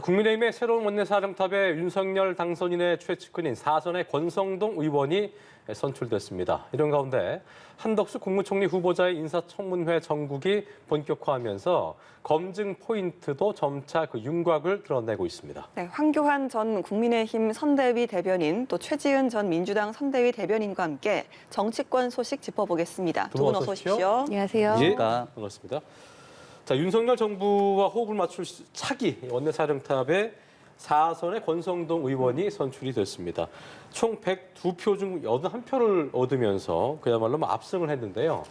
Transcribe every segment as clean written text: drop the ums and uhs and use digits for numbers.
국민의힘의 새로운 원내사령탑에 윤석열 당선인의 최측근인 사선의 권성동 의원이 선출됐습니다. 이런 가운데 한덕수 국무총리 후보자의 인사청문회 정국이 본격화하면서 검증 포인트도 점차 그 윤곽을 드러내고 있습니다. 네, 황교안 전 국민의힘 선대위 대변인, 또 최지은 전 민주당 선대위 대변인과 함께 정치권 소식 짚어보겠습니다. 두 분 어서 오십시오. 안녕하세요. 예, 반갑습니다. 자, 윤석열 정부와 호흡을 맞출 차기 원내사령탑에 사선의 권성동 의원이 선출이 됐습니다. 총 102표 중 81표를 얻으면서 그야말로 압승을 했는데요.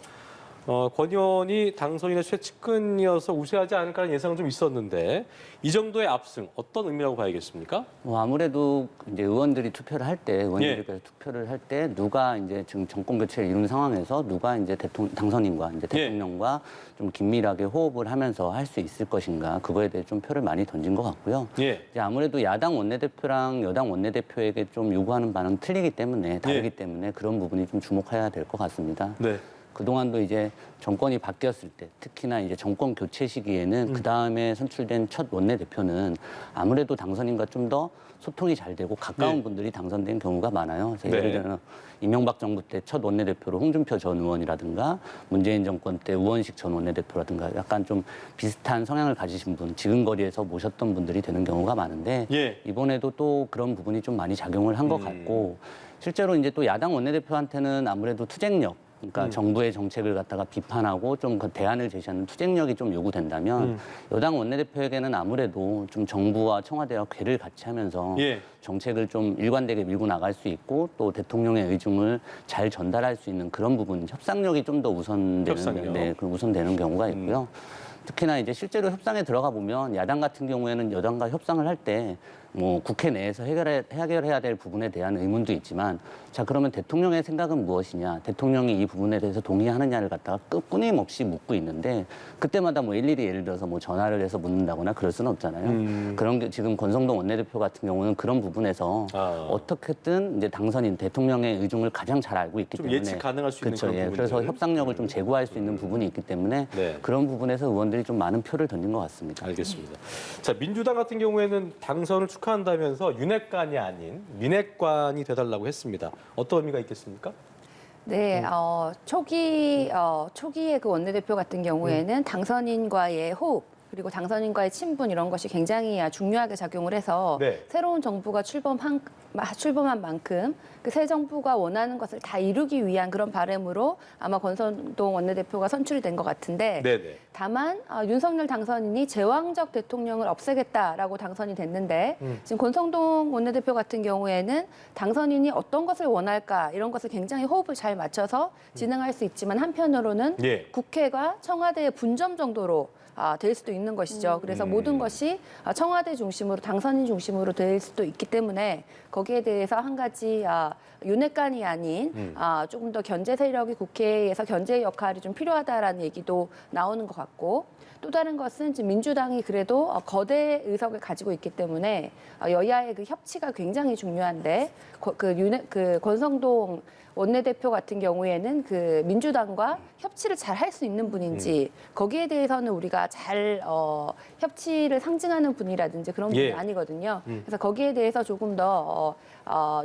권 의원이 당선인의 최측근이어서 우세하지 않을까라는 예상은 좀 있었는데 이 정도의 압승 어떤 의미라고 봐야겠습니까? 아무래도 이제 의원들이 투표를 할 때, 누가 이제 지금 정권 교체를 이룬 상황에서 누가 이제 당선인과 이제 대통령과 좀 긴밀하게 호흡을 하면서 할 수 있을 것인가, 그거에 대해 좀 표를 많이 던진 것 같고요. 이제 아무래도 야당 원내대표랑 여당 원내대표에게 좀 요구하는 바는 틀리기 때문에, 다르기 때문에 그런 부분이 좀 주목해야 될 것 같습니다. 그동안도 이제 정권이 바뀌었을 때, 특히나 이제 정권 교체 시기에는 그 다음에 선출된 첫 원내대표는 아무래도 당선인과 좀 더 소통이 잘 되고 가까운 분들이 당선된 경우가 많아요. 그래서 예를 들면 이명박 정부 때 첫 원내대표로 홍준표 전 의원이라든가 문재인 정권 때 우원식 전 원내대표라든가 약간 좀 비슷한 성향을 가지신 분, 지근거리에서 모셨던 분들이 되는 경우가 많은데 이번에도 또 그런 부분이 좀 많이 작용을 한 것 같고, 실제로 이제 또 야당 원내대표한테는 아무래도 투쟁력, 그러니까 정부의 정책을 갖다가 비판하고 좀 그 대안을 제시하는 투쟁력이 좀 요구된다면 여당 원내대표에게는 아무래도 좀 정부와 청와대와 궤를 같이 하면서 정책을 좀 일관되게 밀고 나갈 수 있고 또 대통령의 의중을 잘 전달할 수 있는 그런 부분, 협상력이 좀 더 우선되는 경우가 있고요. 특히나 이제 실제로 협상에 들어가 보면 야당 같은 경우에는 여당과 협상을 할 때 뭐 국회 내에서 해결해야 될 부분에 대한 의문도 있지만, 자 그러면 대통령의 생각은 무엇이냐, 대통령이 이 부분에 대해서 동의하느냐를 갖다가 끊임없이 묻고 있는데 그때마다 뭐 일일이 예를 들어서 뭐 전화를 해서 묻는다거나 그럴 수는 없잖아요. 그런 게 지금 권성동 원내대표 같은 경우는 그런 부분에서 어떻게든 이제 당선인 대통령의 의중을 가장 잘 알고 있기 때문에 예측 가능할 수 있는 그런 부분들. 그래서 협상력을 좀 제고할 수 있는 부분이 있기 때문에 그런 부분에서 의원들이 좀 많은 표를 던진 것 같습니다. 알겠습니다. 자, 민주당 같은 경우에는 당선을 축하한다면서 윤핵관이 아닌 민핵관이 돼달라고 했습니다. 어떤 의미가 있겠습니까? 네, 초기에 그 원내대표 같은 경우에는 당선인과의 호흡, 그리고 당선인과의 친분 이런 것이 굉장히 중요하게 작용을 해서 새로운 정부가 출범한 만큼 그 새 정부가 원하는 것을 다 이루기 위한 그런 바람으로 아마 권성동 원내대표가 선출이 된 것 같은데, 다만 윤석열 당선인이 제왕적 대통령을 없애겠다라고 당선이 됐는데 지금 권성동 원내대표 같은 경우에는 당선인이 어떤 것을 원할까 이런 것을 굉장히 호흡을 잘 맞춰서 진행할 수 있지만 한편으로는 국회가 청와대의 분점 정도로 될 수도 있는 것이죠. 그래서 모든 것이 청와대 중심으로, 당선인 중심으로 될 수도 있기 때문에 거기에 대해서 한 가지 윤핵관이 아닌 조금 더 견제 세력이 국회에서 견제 역할이 좀 필요하다라는 얘기도 나오는 것 같고, 또 다른 것은 지금 민주당이 그래도 거대 의석을 가지고 있기 때문에 여야의 그 협치가 굉장히 중요한데 그 권성동 원내대표 같은 경우에는 그 민주당과 협치를 잘 할 수 있는 분인지 거기에 대해서는 우리가 잘 협치를 상징하는 분이라든지 그런 분이 아니거든요. 그래서 거기에 대해서 조금 더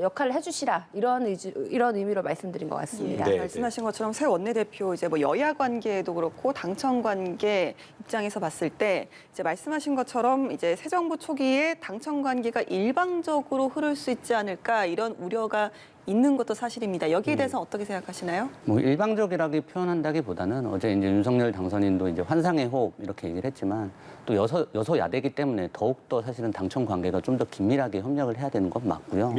역할을 해주시라 이런 의미로 말씀드린 것 같습니다. 말씀하신 것처럼 새 원내대표 이제 뭐 여야 관계도 그렇고 당청 관계 입장에서 봤을 때 이제 말씀하신 것처럼 이제 새 정부 초기에 당청 관계가 일방적으로 흐를 수 있지 않을까 이런 우려가 있는 것도 사실입니다. 여기에 대해서 어떻게 생각하시나요? 뭐 일방적이라고 표현한다기보다는 어제 이제 윤석열 당선인도 이제 환상의 호흡 이렇게 얘기를 했지만 또 여소야대이기 때문에 더욱더 사실은 당청 관계가 좀 더 긴밀하게 협력을 해야 되는 건 맞고요.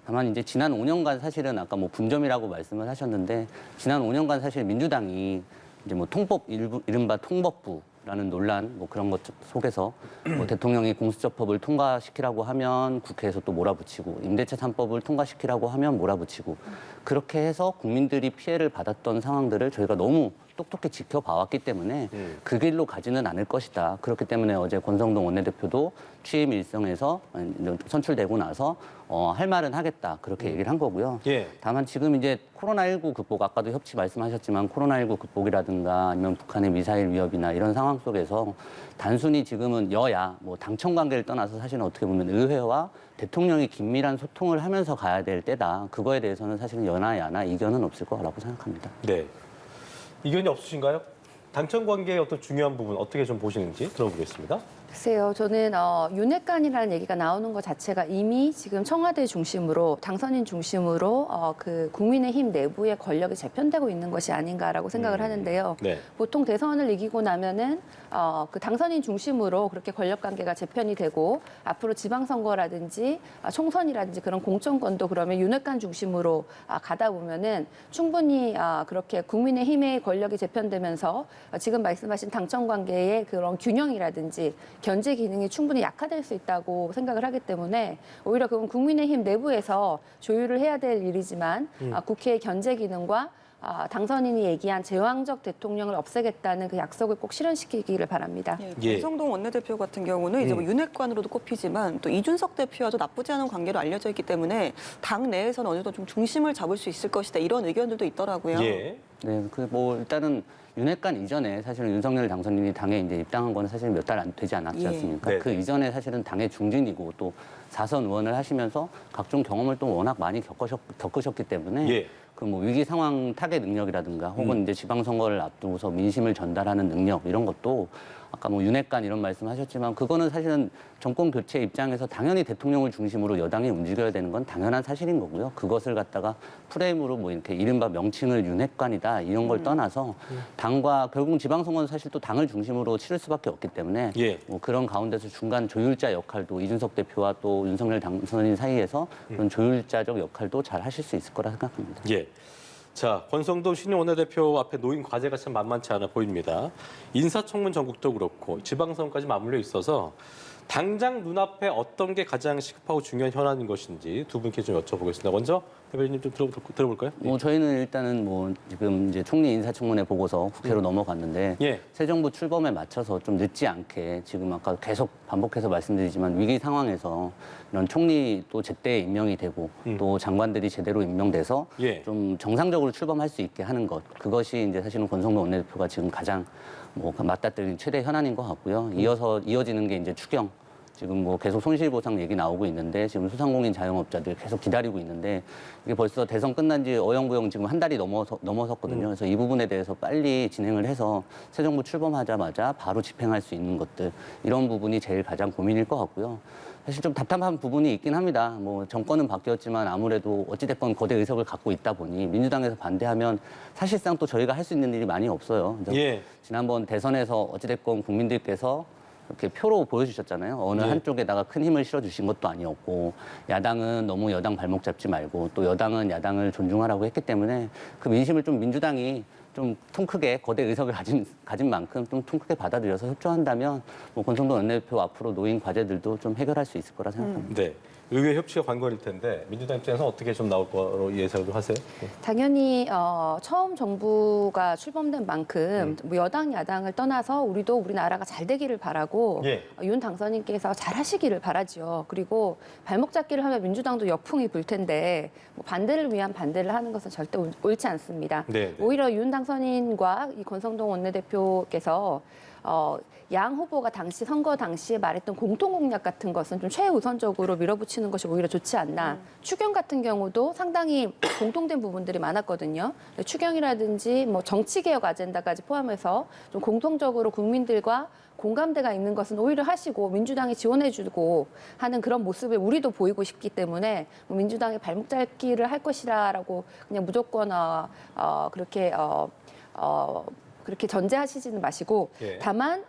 다만 이제 지난 5년간 사실은 아까 뭐 분점이라고 말씀을 하셨는데 지난 5년간 사실 민주당이 이제 뭐 이른바 통법부라는 논란 뭐 그런 것 속에서 뭐 대통령이 공수처법을 통과시키라고 하면 국회에서 또 몰아붙이고 임대차 3법을 통과시키라고 하면 몰아붙이고 그렇게 해서 국민들이 피해를 받았던 상황들을 저희가 너무 똑똑히 지켜봐왔기 때문에 그 길로 가지는 않을 것이다. 그렇기 때문에 어제 권성동 원내대표도 취임 일성에서 선출되고 나서 할 말은 하겠다. 그렇게 얘기를 한 거고요. 예. 다만 지금 이제 코로나19 극복, 아까도 협치 말씀하셨지만 코로나19 극복이라든가 아니면 북한의 미사일 위협이나 이런 상황 속에서 단순히 지금은 여야, 뭐 당청 관계를 떠나서 사실은 어떻게 보면 의회와 대통령이 긴밀한 소통을 하면서 가야 될 때다. 그거에 대해서는 사실은 여나 야나 이견은 없을 거라고 생각합니다. 네. 이견이 없으신가요? 당청 관계의 어떤 중요한 부분 어떻게 좀 보시는지 들어보겠습니다. 글쎄요, 저는 윤핵관이라는 얘기가 나오는 것 자체가 이미 지금 청와대 중심으로 당선인 중심으로 그 국민의힘 내부의 권력이 재편되고 있는 것이 아닌가라고 생각을 하는데요. 네. 보통 대선을 이기고 나면은 그 당선인 중심으로 그렇게 권력 관계가 재편이 되고 앞으로 지방선거라든지 총선이라든지 그런 공천권도 그러면 윤핵관 중심으로 가다 보면은 충분히 그렇게 국민의힘의 권력이 재편되면서 지금 말씀하신 당청 관계의 그런 균형이라든지 견제 기능이 충분히 약화될 수 있다고 생각을 하기 때문에 오히려 그건 국민의힘 내부에서 조율을 해야 될 일이지만 국회의 견제 기능과 당선인이 얘기한 제왕적 대통령을 없애겠다는 그 약속을 꼭 실현시키기를 바랍니다. 예, 권성동 원내대표 같은 경우는 이제 뭐 윤핵관으로도 꼽히지만 또 이준석 대표와도 나쁘지 않은 관계로 알려져 있기 때문에 당 내에서는 어느 정도 좀 중심을 잡을 수 있을 것이다 이런 의견들도 있더라고요. 예. 네, 그 뭐 일단은 윤핵관 이전에 사실은 윤석열 당선인이 당에 이제 입당한 거는 사실 몇 달 안 되지 않았지 않습니까? 네. 그 이전에 사실은 당의 중진이고 또 4선 의원을 하시면서 각종 경험을 또 워낙 많이 겪으셨기 때문에 예. 그 뭐 위기 상황 타개 능력이라든가 혹은 이제 지방선거를 앞두고서 민심을 전달하는 능력 이런 것도 아까 뭐 윤핵관 이런 말씀하셨지만 그거는 사실은 정권 교체 입장에서 당연히 대통령을 중심으로 여당이 움직여야 되는 건 당연한 사실인 거고요. 그것을 갖다가 프레임으로 뭐 이렇게 이른바 명칭을 윤핵관이다 이런 걸 떠나서 당과 결국 지방선거는 사실 또 당을 중심으로 치를 수밖에 없기 때문에 예. 뭐 그런 가운데서 중간 조율자 역할도 이준석 대표와 또 윤석열 당선인 사이에서 그런 조율자적 역할도 잘 하실 수 있을 거라 생각합니다. 예. 자, 권성동 신임 원내대표 앞에 놓인 과제가 참 만만치 않아 보입니다. 인사청문 전국도 그렇고 지방선거까지 맞물려 있어서 당장 눈앞에 어떤 게 가장 시급하고 중요한 현안인 것인지 두 분께 좀 여쭤보겠습니다. 먼저 대변인님 좀 들어볼까요? 뭐 저희는 일단은 뭐 지금 이제 총리 인사청문회 보고서 국회로 넘어갔는데 예. 새 정부 출범에 맞춰서 좀 늦지 않게 지금 아까 계속 반복해서 말씀드리지만 위기 상황에서 이런 총리 또 제때 임명이 되고 또 장관들이 제대로 임명돼서 예. 좀 정상적으로 출범할 수 있게 하는 것 그것이 이제 사실은 권성동 원내대표가 지금 가장 뭐 맞닥뜨린 최대 현안인 것 같고요. 이어지는 게 이제 추경. 지금 뭐 계속 손실보상 얘기 나오고 있는데 지금 소상공인 자영업자들 계속 기다리고 있는데 이게 벌써 대선 끝난 지 어영부영 지금 한 달이 넘어섰거든요. 그래서 이 부분에 대해서 빨리 진행을 해서 새 정부 출범하자마자 바로 집행할 수 있는 것들 이런 부분이 제일 가장 고민일 것 같고요. 사실 좀 답답한 부분이 있긴 합니다. 뭐 정권은 바뀌었지만 아무래도 어찌됐건 거대 의석을 갖고 있다 보니 민주당에서 반대하면 사실상 또 저희가 할 수 있는 일이 많이 없어요. 그래서 예. 지난번 대선에서 어찌됐건 국민들께서 이렇게 표로 보여주셨잖아요. 어느 네. 한쪽에다가 큰 힘을 실어주신 것도 아니었고 야당은 너무 여당 발목 잡지 말고 또 여당은 야당을 존중하라고 했기 때문에 그 민심을 좀 민주당이 좀 통 크게 거대 의석을 가진 만큼 좀 통 크게 받아들여서 협조한다면 뭐 권성동 원내대표 앞으로 놓인 과제들도 좀 해결할 수 있을 거라 생각합니다. 네. 의회 협치가 관건일 텐데 민주당 입장에서 어떻게 좀 나올 거로 예상을 하세요? 당연히 처음 정부가 출범된 만큼 뭐 여당 야당을 떠나서 우리나라가 잘 되기를 바라고 예. 윤 당선인께서 잘 하시기를 바라죠. 그리고 발목 잡기를 하면 민주당도 역풍이 불 텐데 뭐 반대를 위한 반대를 하는 것은 절대 옳지 않습니다. 네, 네. 오히려 윤 당선인과 이 권성동 원내대표께서 양 후보가 선거 당시에 말했던 공통 공약 같은 것은 좀 최우선적으로 밀어붙이는 것이 오히려 좋지 않나. 추경 같은 경우도 상당히 공통된 부분들이 많았거든요. 추경이라든지 뭐 정치개혁 아젠다까지 포함해서 좀 공통적으로 국민들과 공감대가 있는 것은 오히려 하시고 민주당이 지원해주고 하는 그런 모습을 우리도 보이고 싶기 때문에 민주당이 발목 잡기를 할 것이라고 그냥 무조건 그렇게 그렇게 전제하시지는 마시고 예. 다만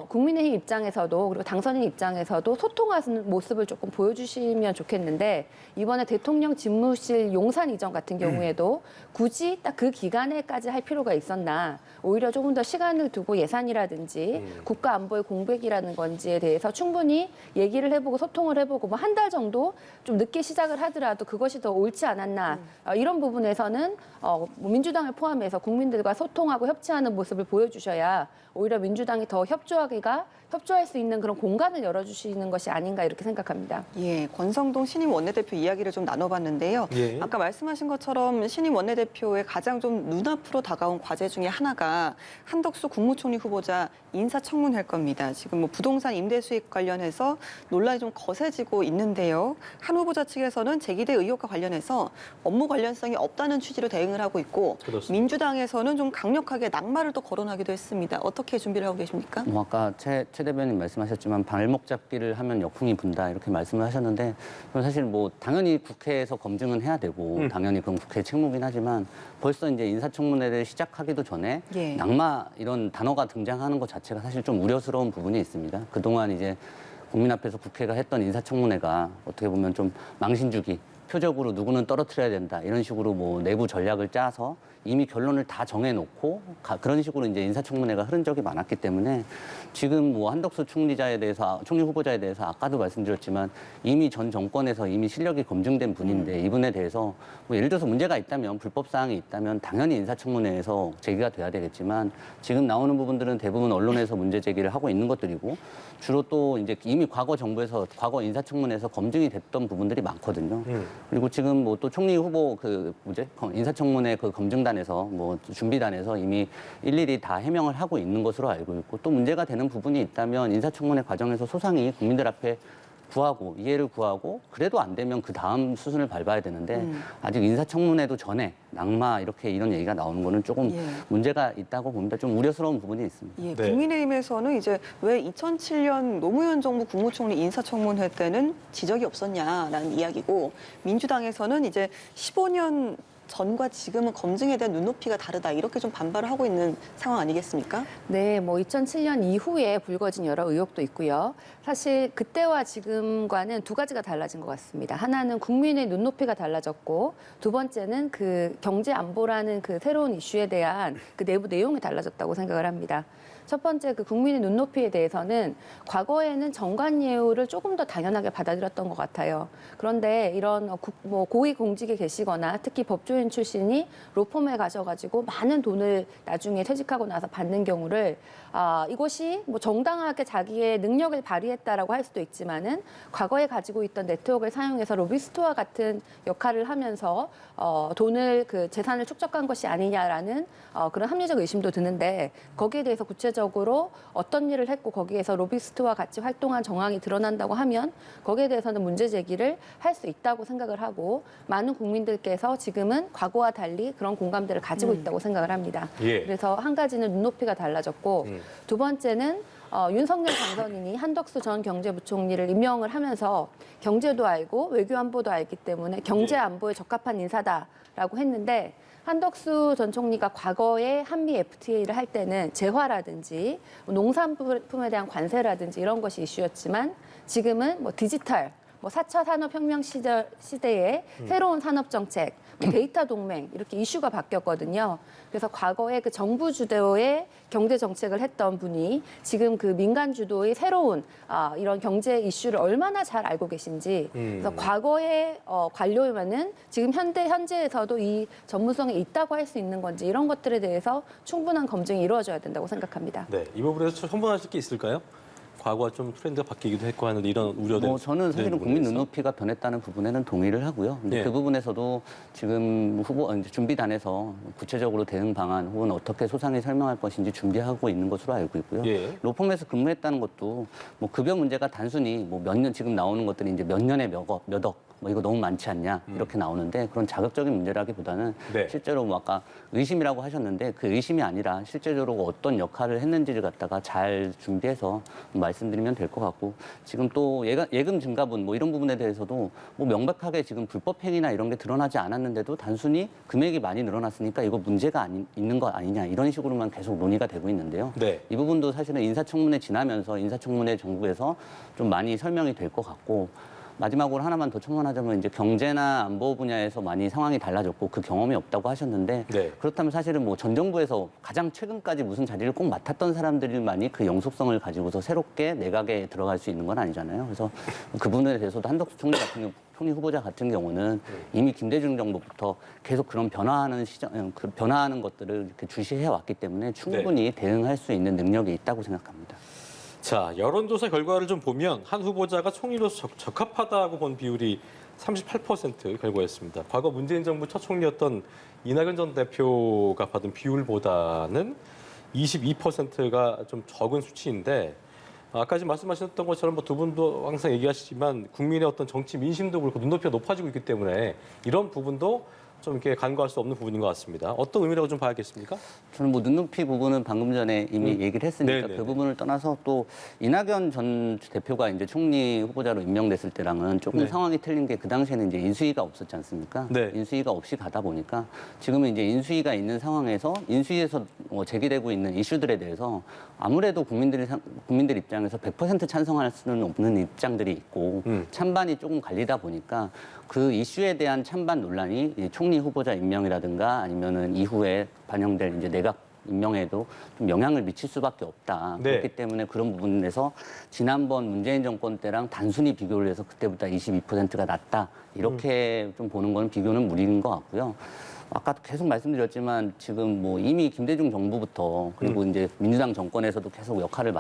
국민의힘 입장에서도 그리고 당선인 입장에서도 소통하는 모습을 조금 보여주시면 좋겠는데 이번에 대통령 집무실 용산 이전 같은 경우에도 굳이 딱 그 기간에까지 할 필요가 있었나 오히려 조금 더 시간을 두고 예산이라든지 국가 안보의 공백이라는 건지에 대해서 충분히 얘기를 해보고 소통을 해보고 뭐 한 달 정도 좀 늦게 시작을 하더라도 그것이 더 옳지 않았나 이런 부분에서는 민주당을 포함해서 국민들과 소통하고 협치하는 모습을 보여주셔야 오히려 민주당이 더 협조할 수 있는 그런 공간을 열어주시는 것이 아닌가 이렇게 생각합니다. 예, 권성동 신임 원내대표 이야기를 좀 나눠봤는데요. 예. 아까 말씀하신 것처럼 신임 원내대표의 가장 좀 눈앞으로 다가온 과제 중에 하나가 한덕수 국무총리 후보자 인사청문회일 겁니다. 지금 뭐 부동산 임대 수익 관련해서 논란이 좀 거세지고 있는데요. 한 후보자 측에서는 제기된 의혹과 관련해서 업무 관련성이 없다는 취지로 대응을 하고 있고 그렇습니다. 민주당에서는 좀 강력하게 낙마를 또 거론하기도 했습니다. 어떻게 준비를 하고 계십니까? 뭐 아까 최 대변인 말씀하셨지만 발목 잡기를 하면 역풍이 분다 이렇게 말씀을 하셨는데 저는 사실 뭐 당연히 국회에서 검증은 해야 되고 당연히 그건 국회 책무긴 하지만 벌써 이제 인사청문회를 시작하기도 전에 예. 낙마 이런 단어가 등장하는 것 자체가 사실 좀 우려스러운 부분이 있습니다. 그동안 이제 국민 앞에서 국회가 했던 인사청문회가 어떻게 보면 좀 망신주기 표적으로 누구는 떨어뜨려야 된다 이런 식으로 뭐 내부 전략을 짜서 이미 결론을 다 정해놓고 그런 식으로 이제 인사청문회가 흐른 적이 많았기 때문에 지금 뭐 한덕수 총리 후보자에 대해서 아까도 말씀드렸지만 이미 전 정권에서 이미 실력이 검증된 분인데 이분에 대해서 뭐 예를 들어서 문제가 있다면 불법 사항이 있다면 당연히 인사청문회에서 제기가 돼야 되겠지만 지금 나오는 부분들은 대부분 언론에서 문제 제기를 하고 있는 것들이고 주로 또 이제 이미 과거 인사청문회에서 검증이 됐던 부분들이 많거든요. 그리고 지금 뭐 또 총리 후보 인사청문회 그 검증단에서 뭐 준비단에서 이미 일일이 다 해명을 하고 있는 것으로 알고 있고 또 문제가 되는 부분이 있다면 인사청문회 과정에서 소상히 국민들 앞에 이해를 구하고 그래도 안 되면 그 다음 수순을 밟아야 되는데 아직 인사청문회도 전에 낙마 이런 얘기가 나오는 거는 조금 예. 문제가 있다고 봅니다. 좀 우려스러운 부분이 있습니다. 예, 네. 국민의힘에서는 이제 왜 2007년 노무현 정부 국무총리 인사청문회 때는 지적이 없었냐라는 이야기고 민주당에서는 이제 15년 전과 지금은 검증에 대한 눈높이가 다르다 이렇게 좀 반발을 하고 있는 상황 아니겠습니까? 네, 뭐 2007년 이후에 불거진 여러 의혹도 있고요. 사실 그때와 지금과는 두 가지가 달라진 것 같습니다. 하나는 국민의 눈높이가 달라졌고 두 번째는 그 경제 안보라는 그 새로운 이슈에 대한 그 내부 내용이 달라졌다고 생각을 합니다. 첫 번째 그 국민의 눈높이에 대해서는 과거에는 정관예우를 조금 더 당연하게 받아들였던 것 같아요. 그런데 이런 고위 공직에 계시거나 특히 법조인 출신이 로펌에 가셔가지고 많은 돈을 나중에 퇴직하고 나서 받는 경우를 이것이 뭐 정당하게 자기의 능력을 발휘했다라고 할 수도 있지만은 과거에 가지고 있던 네트워크를 사용해서 로비스트와 같은 역할을 하면서 돈을 그 재산을 축적한 것이 아니냐라는 그런 합리적 의심도 드는데 거기에 대해서 구체적으로 어떤 일을 했고 거기에서 로비스트와 같이 활동한 정황이 드러난다고 하면 거기에 대해서는 문제 제기를 할 수 있다고 생각을 하고 많은 국민들께서 지금은 과거와 달리 그런 공감대를 가지고 있다고 생각을 합니다. 예. 그래서 한 가지는 눈높이가 달라졌고 두 번째는 윤석열 당선인이 한덕수 전 경제부총리를 임명을 하면서 경제도 알고 외교안보도 알기 때문에 경제안보에 적합한 인사다라고 했는데 한덕수 전 총리가 과거에 한미 FTA를 할 때는 재화라든지 농산품에 대한 관세라든지 이런 것이 이슈였지만 지금은 뭐 디지털, 뭐 4차 산업혁명 시대의 새로운 산업정책, 데이터 동맹 이렇게 이슈가 바뀌었거든요. 그래서 과거에 그 정부 주도의 경제 정책을 했던 분이 지금 그 민간 주도의 새로운 이런 경제 이슈를 얼마나 잘 알고 계신지 그래서 과거의 관료면은 지금 현재에서도 이 전문성이 있다고 할 수 있는 건지 이런 것들에 대해서 충분한 검증이 이루어져야 된다고 생각합니다. 네, 이 부분에서 첨언하실 게 있을까요? 과거와 좀 트렌드가 바뀌기도 했고 하는 이런 우려들. 뭐 저는 사실은 국민 눈높이가 변했다는 부분에는 동의를 하고요. 근데 예. 그 부분에서도 지금 이제 준비단에서 구체적으로 대응 방안 혹은 어떻게 소상히 설명할 것인지 준비하고 있는 것으로 알고 있고요. 예. 로펌에서 근무했다는 것도 뭐 급여 문제가 단순히 뭐 몇 년 지금 나오는 것들이 이제 몇 년에 몇 억 뭐 이거 너무 많지 않냐 이렇게 나오는데 그런 자극적인 문제라기보다는 네. 실제로 뭐 아까 의심이라고 하셨는데 그 의심이 아니라 실제적으로 어떤 역할을 했는지를 갖다가 잘 준비해서 말씀드리면 될 것 같고 지금 또 예금 증가분 뭐 이런 부분에 대해서도 뭐 명백하게 지금 불법 행위나 이런 게 드러나지 않았는데도 단순히 금액이 많이 늘어났으니까 이거 문제가 있는 거 아니냐 이런 식으로만 계속 논의가 되고 있는데요. 네. 이 부분도 사실은 인사청문회 지나면서 인사청문회 정부에서 좀 많이 설명이 될 것 같고 마지막으로 하나만 더 첨언하자면 이제 경제나 안보 분야에서 많이 상황이 달라졌고 그 경험이 없다고 하셨는데 네. 그렇다면 사실은 뭐 전 정부에서 가장 최근까지 무슨 자리를 꼭 맡았던 사람들만이 그 영속성을 가지고서 새롭게 내각에 들어갈 수 있는 건 아니잖아요. 그래서 그 부분에 대해서도 한덕수 총리 같은 경우 총리 후보자 같은 경우는 이미 김대중 정부부터 계속 그런 변화하는 것들을 이렇게 주시해 왔기 때문에 충분히 대응할 수 있는 능력이 있다고 생각합니다. 자, 여론조사 결과를 좀 보면 한 후보자가 총리로서 적합하다고 본 비율이 38% 결과였습니다. 과거 문재인 정부 첫 총리였던 이낙연 전 대표가 받은 비율보다는 22%가 좀 적은 수치인데 아까 지금 말씀하셨던 것처럼 뭐 두 분도 항상 얘기하시지만 국민의 어떤 정치 민심도 그렇고 눈높이가 높아지고 있기 때문에 이런 부분도 좀 이렇게 간과할 수 없는 부분인 것 같습니다. 어떤 의미라고 좀 봐야겠습니까? 저는 뭐 눈높이 부분은 방금 전에 이미 얘기를 했으니까 네네네. 그 부분을 떠나서 또 이낙연 전 대표가 이제 총리 후보자로 임명됐을 때랑은 조금 네. 상황이 틀린 게 그 당시에는 이제 인수위가 없었지 않습니까? 네. 인수위가 없이 가다 보니까 지금은 이제 인수위가 있는 상황에서 인수위에서 제기되고 있는 이슈들에 대해서 아무래도 국민들 입장에서 100% 찬성할 수는 없는 입장들이 있고 찬반이 조금 갈리다 보니까 그 이슈에 대한 찬반 논란이 이 총리 후보자 임명이라든가 아니면은 이후에 반영될 이제 내각 임명에도 좀 영향을 미칠 수밖에 없다. 네. 그렇기 때문에 그런 부분에서 지난번 문재인 정권 때랑 단순히 비교를 해서 그때보다 22%가 낮다. 이렇게 좀 보는 건 비교는 무리인 것 같고요. 아까 계속 말씀드렸지만 지금 뭐 이미 김대중 정부부터 그리고 이제 민주당 정권에서도 계속 역할을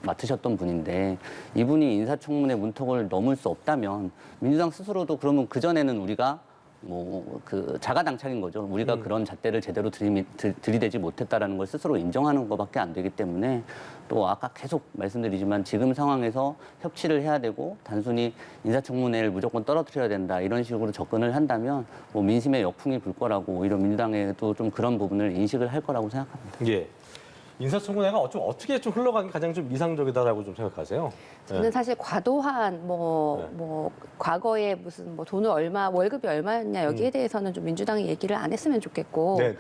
맡으셨던 분인데 이분이 인사청문회 문턱을 넘을 수 없다면 민주당 스스로도 그러면 그전에는 우리가 뭐 그 자가당착인 거죠. 우리가 그런 잣대를 제대로 들이대지 못했다라는 걸 스스로 인정하는 것밖에 안 되기 때문에 또 아까 계속 말씀드리지만 지금 상황에서 협치를 해야 되고 단순히 인사청문회를 무조건 떨어뜨려야 된다 이런 식으로 접근을 한다면 뭐 민심의 역풍이 불 거라고 오히려 민주당에도 좀 그런 부분을 인식을 할 거라고 생각합니다. 예. 인사청문회가 좀 어떻게 좀 흘러가는 게 가장 좀 이상적이다라고 좀 생각하세요? 저는 사실 과도한 뭐 과거에 무슨 뭐 돈을 얼마 월급이 얼마였냐 여기에 대해서는 좀 민주당이 얘기를 안 했으면 좋겠고 네네.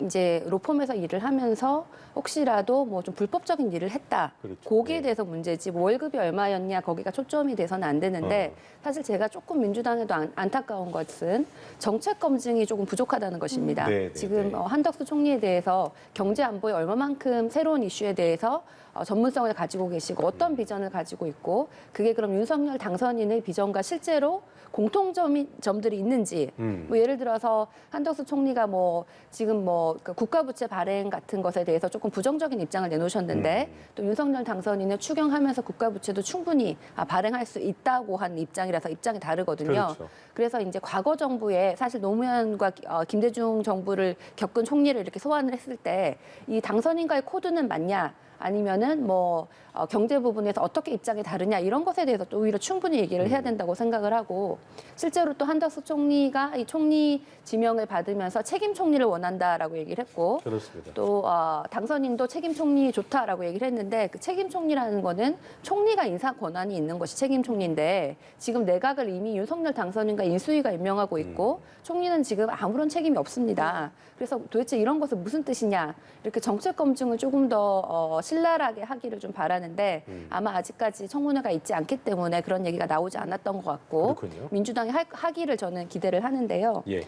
이제 로펌에서 일을 하면서 혹시라도 뭐 좀 불법적인 일을 했다 그렇죠. 거기에 네. 대해서 문제지 뭐 월급이 얼마였냐 거기가 초점이 돼서는 안 되는데 사실 제가 조금 민주당에도 안타까운 것은 정책 검증이 조금 부족하다는 것입니다. 네, 네, 지금 네. 한덕수 총리에 대해서 경제 안보에 얼마만큼 새로운 이슈에 대해서 전문성을 가지고 계시고 어떤 비전을 가지고 있고 그게 그럼 윤석열 당선인의 비전과 실제로 공통점들이 있는지 뭐 예를 들어서 한덕수 총리가 뭐 지금 뭐 그 국가부채 발행 같은 것에 대해서 조금 부정적인 입장을 내놓으셨는데 또 윤석열 당선인을 추경하면서 국가부채도 충분히 발행할 수 있다고 한 입장이라서 입장이 다르거든요. 그렇죠. 그래서 이제 과거 정부에 사실 노무현과 김대중 정부를 겪은 총리를 이렇게 소환을 했을 때 이 당선인과의 코드는 맞냐? 아니면은 뭐 경제 부분에서 어떻게 입장이 다르냐 이런 것에 대해서 또 오히려 충분히 얘기를 해야 된다고 생각을 하고 실제로 또 한덕수 총리가 이 총리 지명을 받으면서 책임 총리를 원한다라고 얘기를 했고 그렇습니다. 또 당선인도 책임 총리 좋다라고 얘기를 했는데 그 책임 총리라는 거는 총리가 인사 권한이 있는 것이 책임 총리인데 지금 내각을 이미 윤석열 당선인과 인수위가 임명하고 있고 총리는 지금 아무런 책임이 없습니다. 그래서 도대체 이런 것은 무슨 뜻이냐 이렇게 정책 검증을 조금 더 신랄하게 하기를 좀 바라는데 아마 아직까지 청문회가 있지 않기 때문에 그런 얘기가 나오지 않았던 것 같고 그렇군요. 민주당이 하기를 저는 기대를 하는데요. 예.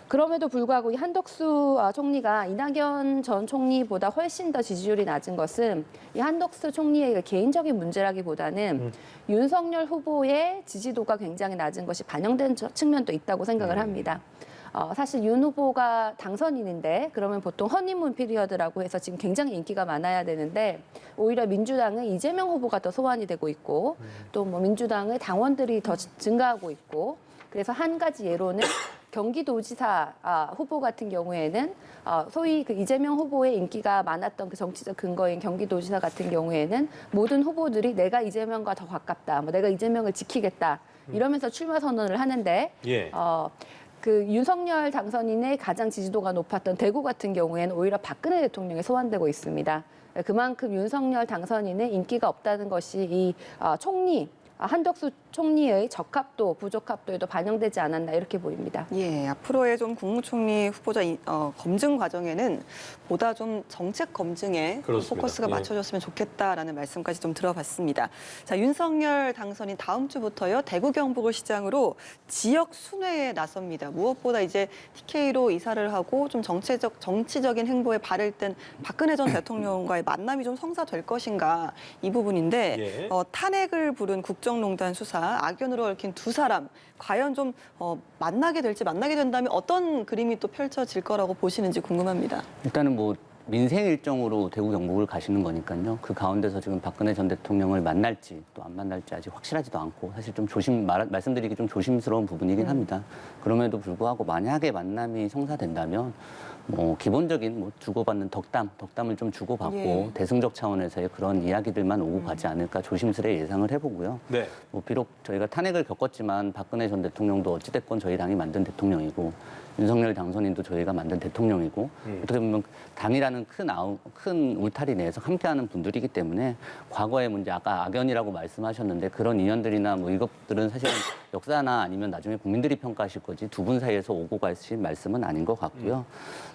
그럼에도 불구하고 이 한덕수 총리가 이낙연 전 총리보다 훨씬 더 지지율이 낮은 것은 이 한덕수 총리의 개인적인 문제라기보다는 윤석열 후보의 지지도가 굉장히 낮은 것이 반영된 측면도 있다고 생각을 합니다. 사실 윤 후보가 당선인인데 그러면 보통 허니문 피리어드라고 해서 지금 굉장히 인기가 많아야 되는데 오히려 민주당은 이재명 후보가 더 소환이 되고 있고 또 뭐 민주당의 당원들이 더 증가하고 있고 그래서 한 가지 예로는 경기도지사 후보 같은 경우에는 소위 그 이재명 후보의 인기가 많았던 그 정치적 근거인 경기도지사 같은 경우에는 모든 후보들이 내가 이재명과 더 가깝다, 뭐 내가 이재명을 지키겠다 이러면서 출마 선언을 하는데 예. 그 윤석열 당선인의 가장 지지도가 높았던 대구 같은 경우에는 오히려 박근혜 대통령이 소환되고 있습니다. 그만큼 윤석열 당선인의 인기가 없다는 것이 이 총리 한덕수 총리의 적합도, 부적합도에도 반영되지 않았나 이렇게 보입니다. 예, 앞으로의 좀 국무총리 후보자 검증 과정에는 보다 좀 정책 검증에 그렇습니다. 포커스가 예. 맞춰졌으면 좋겠다라는 말씀까지 좀 들어봤습니다. 자, 윤석열 당선인 다음 주부터요 대구 경북을 시장으로 지역 순회에 나섭니다. 무엇보다 이제 TK로 이사를 하고 좀 정치적인 행보에 발을 뗀 박근혜 전 대통령과의 만남이 좀 성사될 것인가 이 부분인데 예. 탄핵을 부른 국정농단 수사 악연으로 얽힌 두 사람 과연 좀 만나게 된다면 어떤 그림이 또 펼쳐질 거라고 보시는지 궁금합니다. 일단은 뭐 민생 일정으로 대구 경북을 가시는 거니까요. 그 가운데서 지금 박근혜 전 대통령을 만날지 또 안 만날지 아직 확실하지도 않고 사실 좀 말씀드리기 좀 조심스러운 부분이긴 합니다. 그럼에도 불구하고 만약에 만남이 성사된다면 뭐 기본적인 뭐 주고받는 덕담을 좀 주고받고 예. 대승적 차원에서의 그런 이야기들만 오고 가지 않을까 조심스레 예상을 해보고요. 네. 뭐 비록 저희가 탄핵을 겪었지만 박근혜 전 대통령도 어찌됐건 저희 당이 만든 대통령이고 윤석열 당선인도 저희가 만든 대통령이고 어떻게 보면 당이라는 큰 울타리 내에서 함께하는 분들이기 때문에 과거의 문제 아까 악연이라고 말씀하셨는데 그런 인연들이나 뭐 이것들은 사실은 역사나 아니면 나중에 국민들이 평가하실 거지 두 분 사이에서 오고 가실 말씀은 아닌 것 같고요.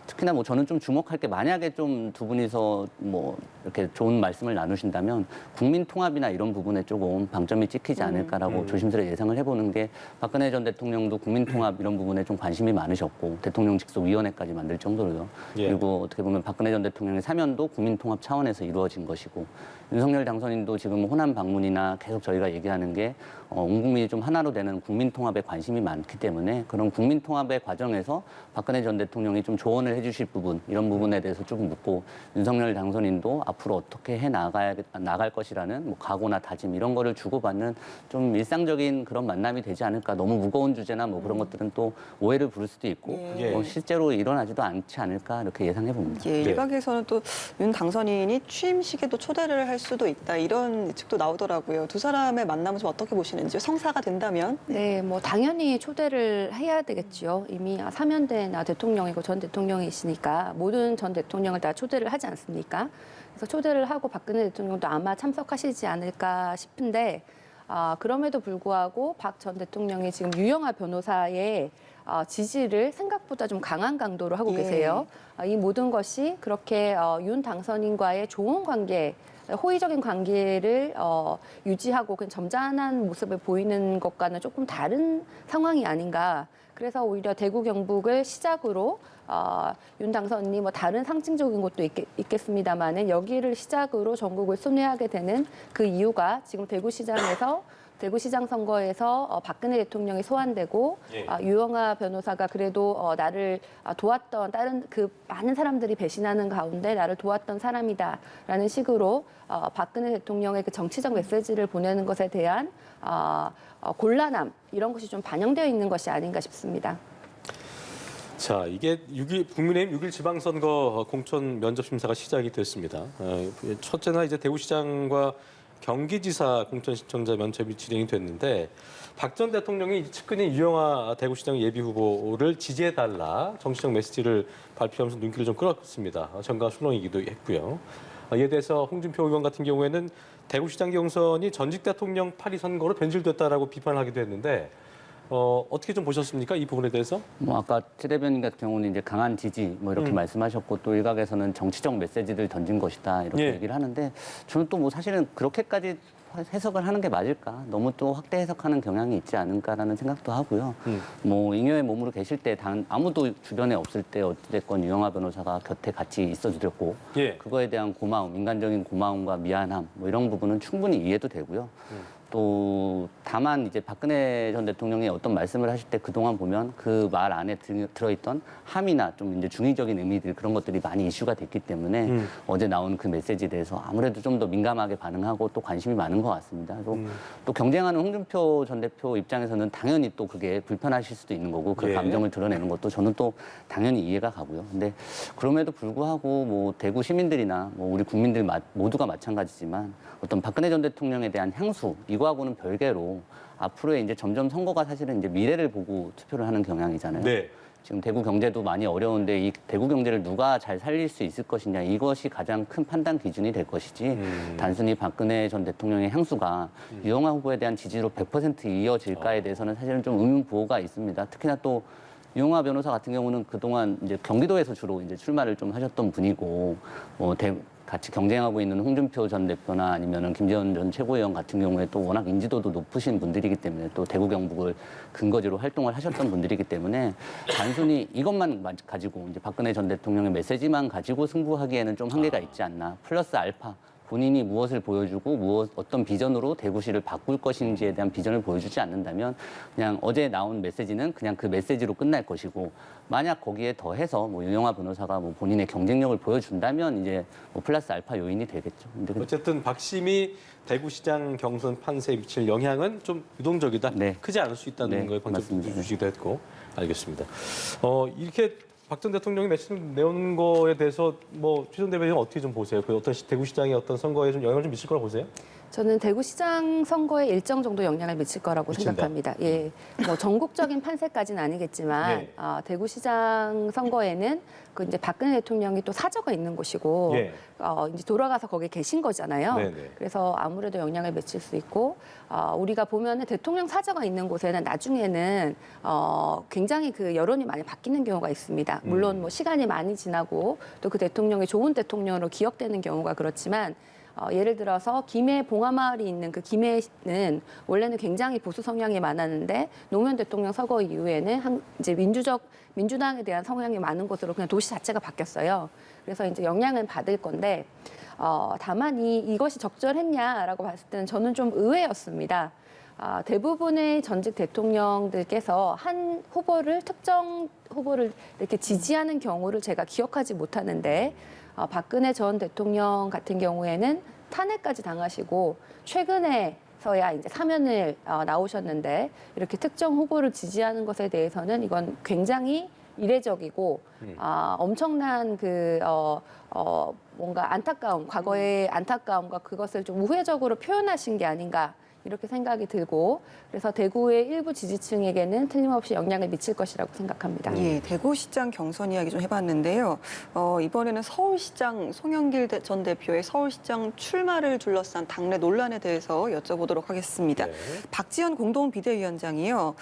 특히나 뭐 저는 좀 주목할 게 만약에 좀 두 분이서 뭐 이렇게 좋은 말씀을 나누신다면 국민 통합이나 이런 부분에 조금 방점이 찍히지 않을까라고 조심스레 예상을 해보는 게 박근혜 전 대통령도 국민 통합 이런 부분에 좀 관심이 많으셨고 대통령 직속위원회까지 만들 정도로요. 예. 그리고 어떻게 보면 박근혜 전 대통령의 사면도 국민 통합 차원에서 이루어진 것이고 윤석열 당선인도 지금 호남 방문이나 계속 저희가 얘기하는 게 온 국민이 좀 하나로 되는 국민 통합에 관심이 많기 때문에 그런 국민 통합의 과정에서 박근혜 전 대통령이 좀 조언을 해주실 부분 이런 부분에 대해서 조금 묻고 윤석열 당선인도 앞으로 어떻게 해 나갈 것이라는 뭐 각오나 다짐 이런 거를 주고받는 좀 일상적인 그런 만남이 되지 않을까. 너무 무거운 주제나 뭐 그런 것들은 또 오해를 부를 수도 있고 예. 실제로 일어나지도 않지 않을까 이렇게 예상해 봅니다. 예, 네. 일각에서는 또 윤 당선인이 취임식에도 초대를 할 수도 있다 이런 예측도 나오더라고요. 두 사람의 만남은 좀 어떻게 보시는지요? 성사가 된다면? 네, 뭐 당연히 초대를 해야 되겠죠. 이미 사면된 대통령이고 전 대통령이시니까 모든 전 대통령을 다 초대를 하지 않습니까? 그래서 초대를 하고 박근혜 대통령도 아마 참석하시지 않을까 싶은데 그럼에도 불구하고 박 전 대통령이 지금 유영하 변호사의 지지를 생각보다 좀 강한 강도로 하고 예. 계세요. 이 모든 것이 그렇게 윤 당선인과의 좋은 관계, 호의적인 관계를 유지하고 그냥 점잖은 모습을 보이는 것과는 조금 다른 상황이 아닌가. 그래서 오히려 대구 경북을 시작으로 윤 당선인이 뭐 다른 상징적인 것도 있겠습니다만은 여기를 시작으로 전국을 순회하게 되는 그 이유가 지금 대구시장 선거에서 박근혜 대통령이 소환되고 예. 유영하 변호사가 그래도 나를 도왔던 다른 그 많은 사람들이 배신하는 가운데 나를 도왔던 사람이다라는 식으로 박근혜 대통령의 그 정치적 메시지를 보내는 것에 대한 곤란함 이런 것이 좀 반영되어 있는 것이 아닌가 싶습니다. 자, 이게 국민의힘 6.1 지방선거 공천 면접 심사가 시작이 됐습니다. 첫째나 이제 대구시장과 경기지사 공천 신청자 면접이 진행이 됐는데 박 전 대통령이 측근인 유영하 대구시장 예비후보를 지지해달라 정치적 메시지를 발표하면서 눈길을 좀 끌었습니다. 정가 순항이기도 했고요. 이에 대해서 홍준표 의원 같은 경우에는 대구시장 경선이 전직 대통령 파리 선거로 변질됐다라고 비판을 하기도 했는데 어떻게 좀 보셨습니까? 이 부분에 대해서? 뭐 아까 최 대변인 같은 경우는 이제 강한 지지 뭐 이렇게 말씀하셨고 또 일각에서는 정치적 메시지를 던진 것이다 이렇게 예. 얘기를 하는데 저는 또 뭐 사실은 그렇게까지 해석을 하는 게 맞을까? 너무 또 확대 해석하는 경향이 있지 않을까라는 생각도 하고요. 뭐 잉여의 몸으로 계실 때 아무도 주변에 없을 때 어찌됐건 유영하 변호사가 곁에 같이 있어주셨고 예. 그거에 대한 고마움, 인간적인 고마움과 미안함 뭐 이런 부분은 충분히 이해도 되고요. 또 다만 이제 박근혜 전 대통령이 어떤 말씀을 하실 때 그동안 보면 그 말 안에 들어있던 함이나 좀 이제 중의적인 의미들 그런 것들이 많이 이슈가 됐기 때문에 어제 나온 그 메시지에 대해서 아무래도 좀 더 민감하게 반응하고 또 관심이 많은 것 같습니다. 또 경쟁하는 홍준표 전 대표 입장에서는 당연히 또 그게 불편하실 수도 있는 거고 그 예. 감정을 드러내는 것도 저는 또 당연히 이해가 가고요. 근데 그럼에도 불구하고 뭐 대구 시민들이나 뭐 우리 국민들 모두가 마찬가지지만 어떤 박근혜 전 대통령에 대한 향수 이거하고는 별개로 앞으로의 이제 점점 선거가 사실은 이제 미래를 보고 투표를 하는 경향이잖아요. 네. 지금 대구 경제도 많이 어려운데 이 대구 경제를 누가 잘 살릴 수 있을 것이냐 이것이 가장 큰 판단 기준이 될 것이지 단순히 박근혜 전 대통령의 향수가 유영아 후보에 대한 지지로 100% 이어질까에 대해서는 사실은 좀 의문부호가 있습니다. 특히나 또 유영아 변호사 같은 경우는 그동안 이제 경기도에서 주로 이제 출마를 좀 하셨던 분이고 같이 경쟁하고 있는 홍준표 전 대표나 아니면은 김재원 전 최고위원 같은 경우에 또 워낙 인지도도 높으신 분들이기 때문에 또 대구 경북을 근거지로 활동을 하셨던 분들이기 때문에 단순히 이것만 가지고 이제 박근혜 전 대통령의 메시지만 가지고 승부하기에는 좀 한계가 있지 않나. 플러스 알파. 본인이 무엇을 보여주고 어떤 비전으로 대구시를 바꿀 것인지에 대한 비전을 보여주지 않는다면 그냥 어제 나온 메시지는 그냥 그 메시지로 끝날 것이고 만약 거기에 더해서 뭐 유영아 변호사가 뭐 본인의 경쟁력을 보여준다면 이제 뭐 플러스 알파 요인이 되겠죠. 근데 어쨌든 박심이 대구시장 경선 판세에 미칠 영향은 좀 유동적이다. 네. 크지 않을 수 있다는 네, 거에 방금 맞습니다. 주시기도 했고 알겠습니다. 이렇게 박 전 대통령이 메시지 내온 거에 대해서 뭐 최선 대변인 어떻게 좀 보세요? 그 어떤 대구시장의 어떤 선거에 좀 영향을 좀 미칠 거라고 보세요? 저는 대구시장 선거에 일정 정도 영향을 미칠 거라고 미친다. 생각합니다. 예, 뭐 전국적인 판세까지는 아니겠지만 네. 대구시장 선거에는 그 이제 박근혜 대통령이 또 사저가 있는 곳이고 예. 이제 돌아가서 거기에 계신 거잖아요. 네네. 그래서 아무래도 영향을 미칠 수 있고 우리가 보면은 대통령 사저가 있는 곳에는 나중에는 굉장히 그 여론이 많이 바뀌는 경우가 있습니다. 물론 뭐 시간이 많이 지나고 또 그 대통령이 좋은 대통령으로 기억되는 경우가 그렇지만. 예를 들어서 김해 봉하마을이 있는 그 김해는 원래는 굉장히 보수 성향이 많았는데 노무현 대통령 서거 이후에는 이제 민주당에 대한 성향이 많은 곳으로 그냥 도시 자체가 바뀌었어요. 그래서 이제 영향을 받을 건데 다만 이것이 적절했냐라고 봤을 때는 저는 좀 의외였습니다. 대부분의 전직 대통령들께서 한 후보를 특정 후보를 이렇게 지지하는 경우를 제가 기억하지 못하는데 박근혜 전 대통령 같은 경우에는 탄핵까지 당하시고 최근에서야 이제 사면을 나오셨는데 이렇게 특정 후보를 지지하는 것에 대해서는 이건 굉장히 이례적이고 엄청난 뭔가 안타까움, 과거의 안타까움과 그것을 좀 우회적으로 표현하신 게 아닌가. 이렇게 생각이 들고 그래서 대구의 일부 지지층에게는 틀림없이 영향을 미칠 것이라고 생각합니다. 예, 대구시장 경선 이야기 좀 해봤는데요. 이번에는 서울시장 송영길 전 대표의 서울시장 출마를 둘러싼 당내 논란에 대해서 여쭤보도록 하겠습니다. 네. 박지원 공동비대위원장이요.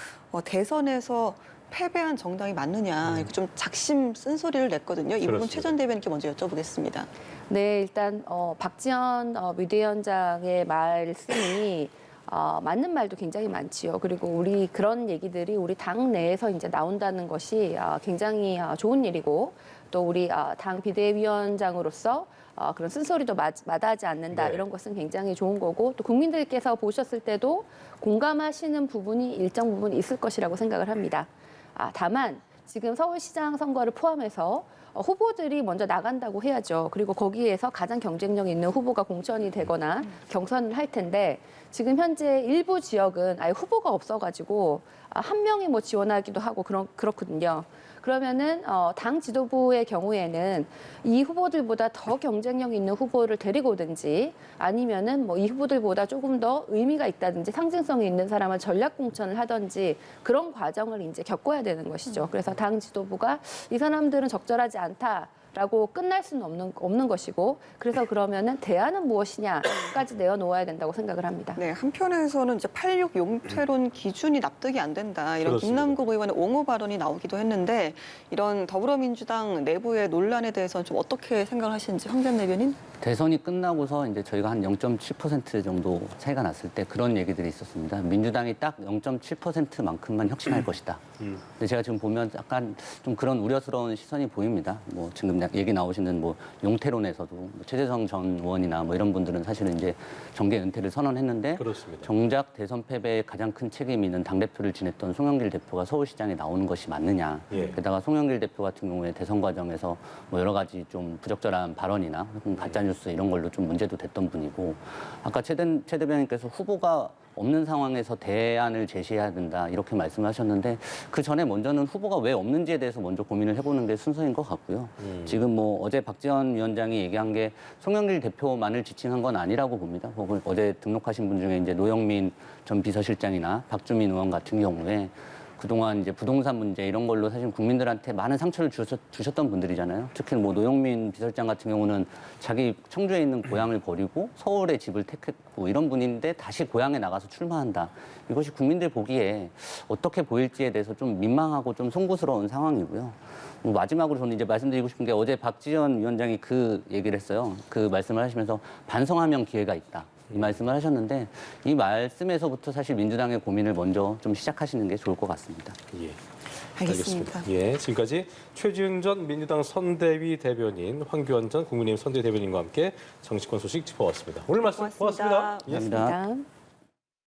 대선에서 패배한 정당이 맞느냐 이렇게 좀 작심 쓴소리를 냈거든요. 이 부분 그렇습니다. 최 전 대변인께 먼저 여쭤보겠습니다. 네, 일단 박지원 비대위원장의 말씀이 맞는 말도 굉장히 많지요. 그리고 우리 그런 얘기들이 우리 당 내에서 이제 나온다는 것이 굉장히 좋은 일이고 또 우리 당 비대위원장으로서 그런 쓴소리도 마다하지 않는다. 네. 이런 것은 굉장히 좋은 거고 또 국민들께서 보셨을 때도 공감하시는 부분이 일정 부분 있을 것이라고 생각을 합니다. 다만 지금 서울시장 선거를 포함해서 후보들이 먼저 나간다고 해야죠. 그리고 거기에서 가장 경쟁력 있는 후보가 공천이 되거나 경선을 할 텐데 지금 현재 일부 지역은 아예 후보가 없어가지고 한 명이 뭐 지원하기도 하고 그렇거든요. 그러면은 당 지도부의 경우에는 이 후보들보다 더 경쟁력 있는 후보를 데리고 오든지 아니면은 뭐 이 후보들보다 조금 더 의미가 있다든지 상징성이 있는 사람을 전략 공천을 하든지 그런 과정을 이제 겪어야 되는 것이죠. 그래서 당 지도부가 이 사람들은 적절하지 않다라고 끝날 수는 없는 것이고 그래서 그러면은 대안은 무엇이냐까지 내어놓아야 된다고 생각을 합니다. 네, 한편에서는 이제 86 용퇴론 기준이 납득이 안 된다. 이런 그렇습니다. 김남국 의원의 옹호 발언이 나오기도 했는데 이런 더불어민주당 내부의 논란에 대해서는 좀 어떻게 생각을 하시는지 황교안 대변인? 대선이 끝나고서 이제 저희가 한 0.7% 정도 차이가 났을 때 그런 얘기들이 있었습니다. 민주당이 딱 0.7%만큼만 혁신할 것이다. 근데 제가 지금 보면 약간 좀 그런 우려스러운 시선이 보입니다. 뭐 지금 얘기 나오시는 뭐 용태론에서도 뭐 최재성 전 의원이나 뭐 이런 분들은 사실은 이제 정계 은퇴를 선언했는데 그렇습니다. 정작 대선 패배에 가장 큰 책임이 있는 당대표를 지냈던 송영길 대표가 서울시장에 나오는 것이 맞느냐. 예. 게다가 송영길 대표 같은 경우에 대선 과정에서 뭐 여러 가지 좀 부적절한 발언이나 가짜뉴스 이런 걸로 좀 문제도 됐던 분이고 아까 최 대변인께서 후보가 없는 상황에서 대안을 제시해야 된다 이렇게 말씀하셨는데 그 전에 먼저는 후보가 왜 없는지에 대해서 먼저 고민을 해보는 게 순서인 것 같고요. 지금 뭐 어제 박지원 위원장이 얘기한 게 송영길 대표만을 지칭한 건 아니라고 봅니다. 혹은 어제 등록하신 분 중에 이제 노영민 전 비서실장이나 박주민 의원 같은 경우에 그동안 이제 부동산 문제 이런 걸로 사실 국민들한테 많은 상처를 주셨던 분들이잖아요. 특히 뭐 노영민 비서실장 같은 경우는 자기 청주에 있는 고향을 버리고 서울에 집을 택했고 이런 분인데 다시 고향에 나가서 출마한다. 이것이 국민들 보기에 어떻게 보일지에 대해서 좀 민망하고 좀 송구스러운 상황이고요. 마지막으로 저는 이제 말씀드리고 싶은 게 어제 박지원 위원장이 그 얘기를 했어요. 그 말씀을 하시면서 반성하면 기회가 있다. 이 말씀을 하셨는데 이 말씀에서부터 사실 민주당의 고민을 먼저 좀 시작하시는 게 좋을 것 같습니다. 예. 알겠습니다. 예, 지금까지 최지은 전 민주당 선대위 대변인, 황교안 전 국민의힘 선대위 대변인과 함께 정치권 소식 짚어봤습니다. 오늘 말씀 고맙습니다. 고맙습니다. 예. 감사합니다. 감사합니다.